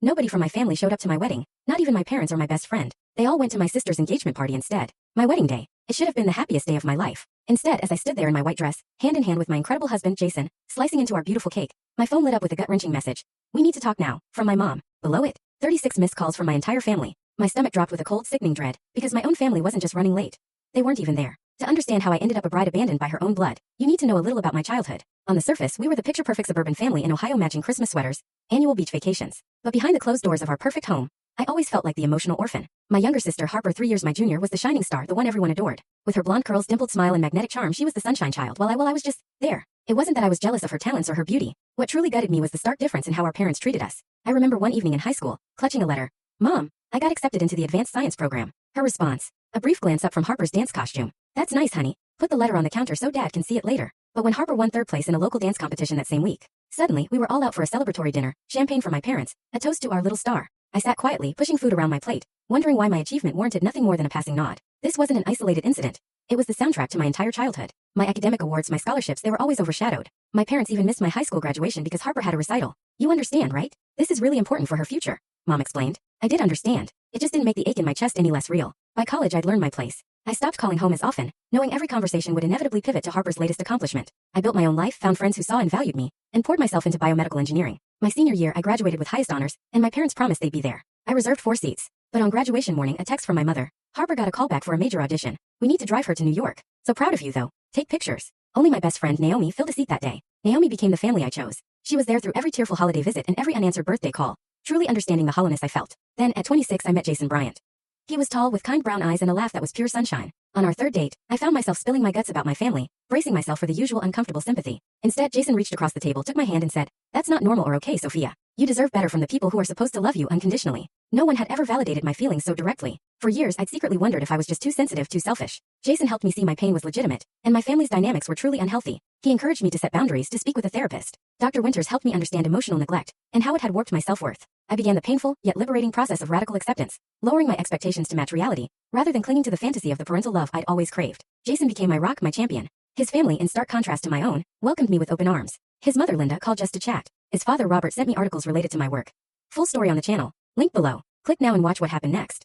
Nobody from my family showed up to my wedding, not even my parents or my best friend. They all went to my sister's engagement party instead. My wedding day. It should have been the happiest day of my life. Instead, as I stood there in my white dress, hand in hand with my incredible husband, Jason, slicing into our beautiful cake, my phone lit up with a gut-wrenching message. "We need to talk now," from my mom. Below it, 36 missed calls from my entire family. My stomach dropped with a cold, sickening dread, because my own family wasn't just running late. They weren't even there. To understand how I ended up a bride abandoned by her own blood, you need to know a little about my childhood. On the surface, we were the picture-perfect suburban family in Ohio, matching Christmas sweaters, annual beach vacations. But behind the closed doors of our perfect home, I always felt like the emotional orphan. My younger sister, Harper, 3 years my junior, was the shining star, the one everyone adored. With her blonde curls, dimpled smile, and magnetic charm, she was the sunshine child, while I was just there. It wasn't that I was jealous of her talents or her beauty. What truly gutted me was the stark difference in how our parents treated us. I remember one evening in high school, clutching a letter. "Mom, I got accepted into the advanced science program." Her response, a brief glance up from Harper's dance costume. "That's nice, honey. Put the letter on the counter so Dad can see it later." But when Harper won 3rd place in a local dance competition that same week, suddenly we were all out for a celebratory dinner, champagne for my parents, a toast to our little star. I sat quietly, pushing food around my plate, wondering why my achievement warranted nothing more than a passing nod. This wasn't an isolated incident. It was the soundtrack to my entire childhood. My academic awards, my scholarships, they were always overshadowed. My parents even missed my high school graduation because Harper had a recital. "You understand, right? This is really important for her future," Mom explained. I did understand. It just didn't make the ache in my chest any less real. By college, I'd learned my place. I stopped calling home as often, knowing every conversation would inevitably pivot to Harper's latest accomplishment. I built my own life, found friends who saw and valued me, and poured myself into biomedical engineering. My senior year, I graduated with highest honors, and my parents promised they'd be there. I reserved 4 seats. But on graduation morning, a text from my mother. "Harper got a call back for a major audition. We need to drive her to New York. So proud of you, though. Take pictures." Only my best friend, Naomi, filled a seat that day. Naomi became the family I chose. She was there through every tearful holiday visit and every unanswered birthday call, truly understanding the hollowness I felt. Then, at 26, I met Jason Bryant. He was tall, with kind brown eyes and a laugh that was pure sunshine. On our 3rd date, I found myself spilling my guts about my family, bracing myself for the usual uncomfortable sympathy. Instead, Jason reached across the table, took my hand and said, "That's not normal or okay, Sophia. You deserve better from the people who are supposed to love you unconditionally." No one had ever validated my feelings so directly. For years, I'd secretly wondered if I was just too sensitive, too selfish. Jason helped me see my pain was legitimate, and my family's dynamics were truly unhealthy. He encouraged me to set boundaries, to speak with a therapist. Dr. Winters helped me understand emotional neglect, and how it had warped my self-worth. I began the painful, yet liberating process of radical acceptance, lowering my expectations to match reality, rather than clinging to the fantasy of the parental love I'd always craved. Jason became my rock, my champion. His family, in stark contrast to my own, welcomed me with open arms. His mother, Linda, called just to chat. His father, Robert, sent me articles related to my work. Full story on the channel. Link below. Click now and watch what happened next.